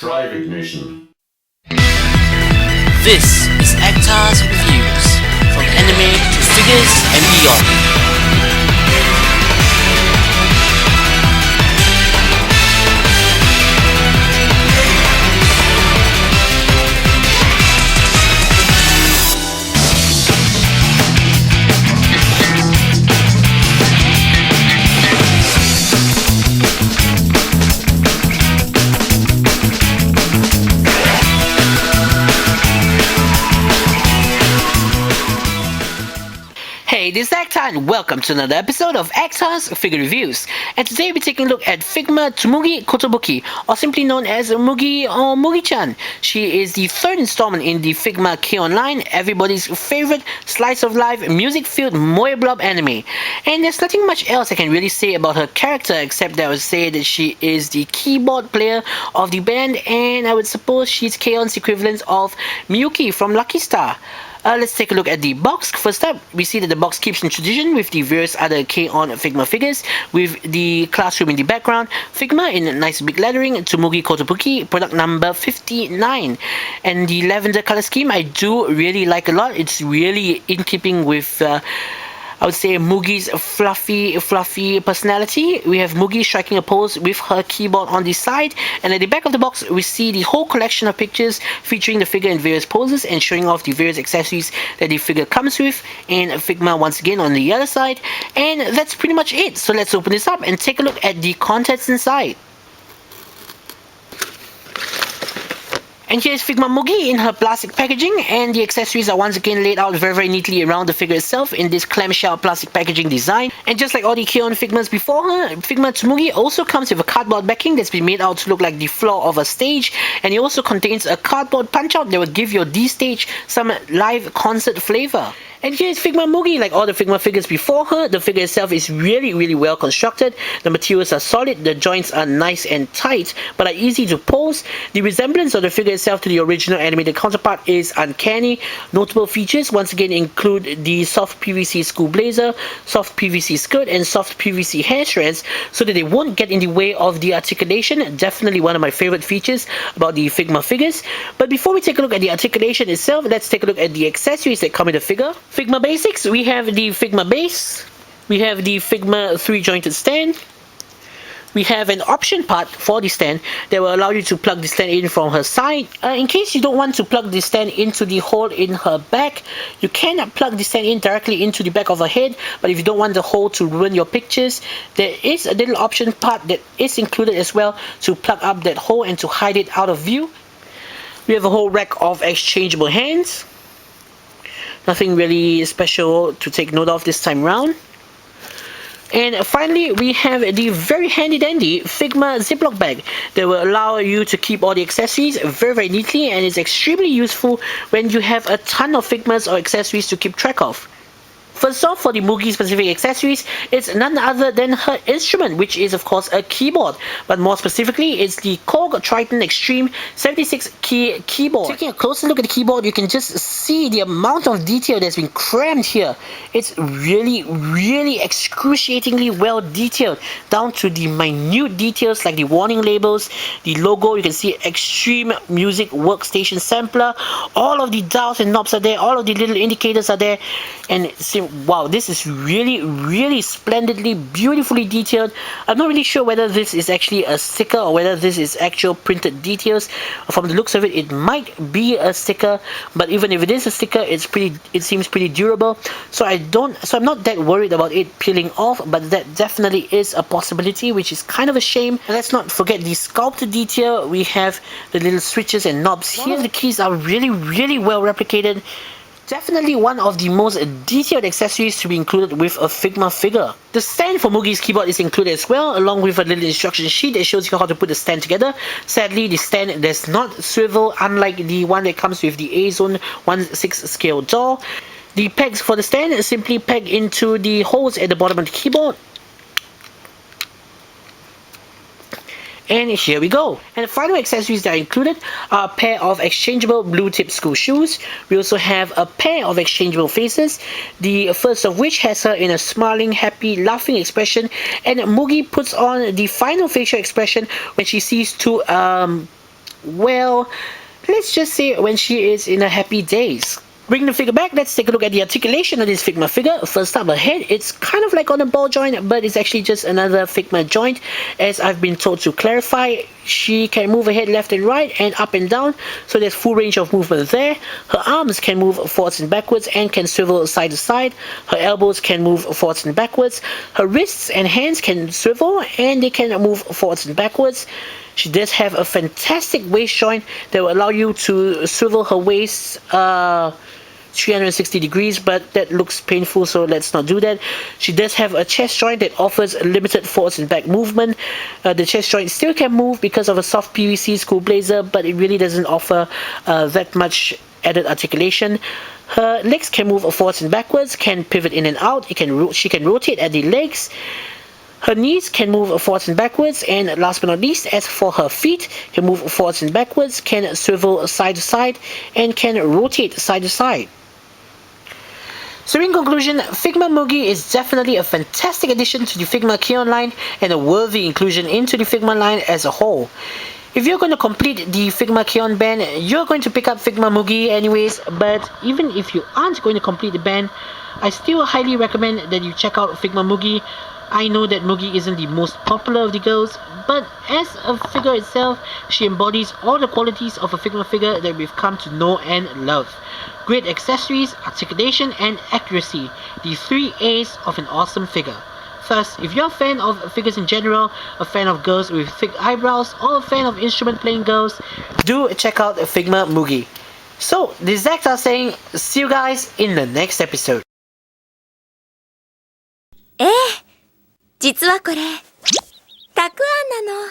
Drive ignition. This is Actar's Reviews, from anime to figures and beyond. Hey, this is Actar and welcome to another episode of Actar's Figure Reviews. And today we're taking a look at Figma Tsumugi Kotobuki, or simply known as Mugi or Mugi-chan. She is the third installment in the Figma K-Online, everybody's favorite slice of life, music-filled moe blob anime. And there's nothing much else I can really say about her character except that I would say that she is the keyboard player of the band, and I would suppose she's K-On's equivalent of Mugi from Lucky Star. Let's take a look at the box. First up, we see that the box keeps in tradition with the various other K-On Figma figures, with the classroom in the background, Figma in nice big lettering, Tsumugi Kotobuki, product number 59. And the lavender color scheme I do really like a lot. It's really in keeping with I would say Mugi's fluffy personality. We have Mugi striking a pose with her keyboard on the side, and at the back of the box we see the whole collection of pictures featuring the figure in various poses and showing off the various accessories that the figure comes with, and Figma once again on the other side. And that's pretty much it. So let's open this up and take a look at the contents inside. And here's Figma Mugi in her plastic packaging, and the accessories are once again laid out very neatly around the figure itself in this clamshell plastic packaging design. And just like all the K-On Figmas before her, Figma Tsumugi also comes with a cardboard backing that's been made out to look like the floor of a stage, and it also contains a cardboard punch-out that will give your D-stage some live concert flavor. And here's Figma Mugi. Like all the Figma figures before her, the figure itself is really well constructed. The materials are solid, the joints are nice and tight, but are easy to pose. The resemblance of the figure itself to the original animated counterpart is uncanny. Notable features once again include the soft PVC school blazer, soft PVC skirt, and soft PVC hair strands, so that they won't get in the way of the articulation. Definitely one of my favorite features about the Figma figures. But before we take a look at the articulation itself, let's take a look at the accessories that come with the figure. Figma basics, we have the Figma base, we have the Figma 3-jointed stand, we have an option part for the stand that will allow you to plug the stand in from her side. In case you don't want to plug the stand into the hole in her back, you can plug the stand in directly into the back of her head, but if you don't want the hole to ruin your pictures, there is a little option part that is included as well to plug up that hole and to hide it out of view. We have a whole rack of exchangeable hands. Nothing really special to take note of this time round. And finally, we have the very handy dandy Figma Ziplock Bag that will allow you to keep all the accessories very neatly, and is extremely useful when you have a ton of Figmas or accessories to keep track of. First off, for the Mugi specific accessories, it's none other than her instrument, which is of course a keyboard, but more specifically it's the Korg Triton Extreme 76 key keyboard. Taking a closer look at the keyboard, you can just see the amount of detail that's been crammed here. It's really excruciatingly well detailed, down to the minute details like the warning labels, the logo. You can see Extreme Music Workstation Sampler, all of the dials and knobs are there, all of the little indicators are there, and wow, this is really splendidly, beautifully detailed. I'm not really sure whether this is actually a sticker or whether this is actual printed details. From the looks of it, it might be a sticker, but even if it is a sticker, it seems pretty durable. So I'm not that worried about it peeling off, but that definitely is a possibility, which is kind of a shame. And let's not forget the sculpted detail. We have the little switches and knobs here. The keys are really well replicated. Definitely one of the most detailed accessories to be included with a Figma figure. The stand for Mugi's keyboard is included as well, along with a little instruction sheet that shows you how to put the stand together. Sadly, the stand does not swivel, unlike the one that comes with the A-Zone 1/6 scale door. The pegs for the stand simply peg into the holes at the bottom of the keyboard. And here we go. And the final accessories that are included are a pair of exchangeable blue tip school shoes. We also have a pair of exchangeable faces, the first of which has her in a smiling, happy, laughing expression, and Mugi puts on the final facial expression when she sees two well, let's just say when she is in her happy days. Bring the figure back, let's take a look at the articulation of this Figma figure. First up, her head, it's kind of like on a ball joint, but it's actually just another Figma joint. As I've been told to clarify, she can move her head left and right and up and down, so there's full range of movement there. Her arms can move forwards and backwards and can swivel side to side. Her elbows can move forwards and backwards. Her wrists and hands can swivel and they can move forwards and backwards. She does have a fantastic waist joint that will allow you to swivel her waist 360 degrees, but that looks painful, so let's not do that. She does have a chest joint that offers limited forwards and back movement. The chest joint still can move because of a soft PVC school blazer, but it really doesn't offer that much added articulation. Her legs can move forwards and backwards, can pivot in and out. She can rotate at the legs. Her knees can move forwards and backwards, and last but not least, as for her feet, can move forwards and backwards, can swivel side to side, and can rotate side to side. So in conclusion, Figma Mugi is definitely a fantastic addition to the Figma Kion line and a worthy inclusion into the Figma line as a whole. If you're going to complete the Figma Kion band, you're going to pick up Figma Mugi anyways, but even if you aren't going to complete the band, I still highly recommend that you check out Figma Mugi. I know that Mugi isn't the most popular of the girls, but as a figure itself, she embodies all the qualities of a Figma figure that we've come to know and love. Great accessories, articulation, and accuracy, the 3 A's of an awesome figure. Thus, if you're a fan of figures in general, a fan of girls with thick eyebrows, or a fan of instrument playing girls, do check out Figma Mugi. So, this is Zach saying, see you guys in the next episode. 実はこれ、たくあんなの。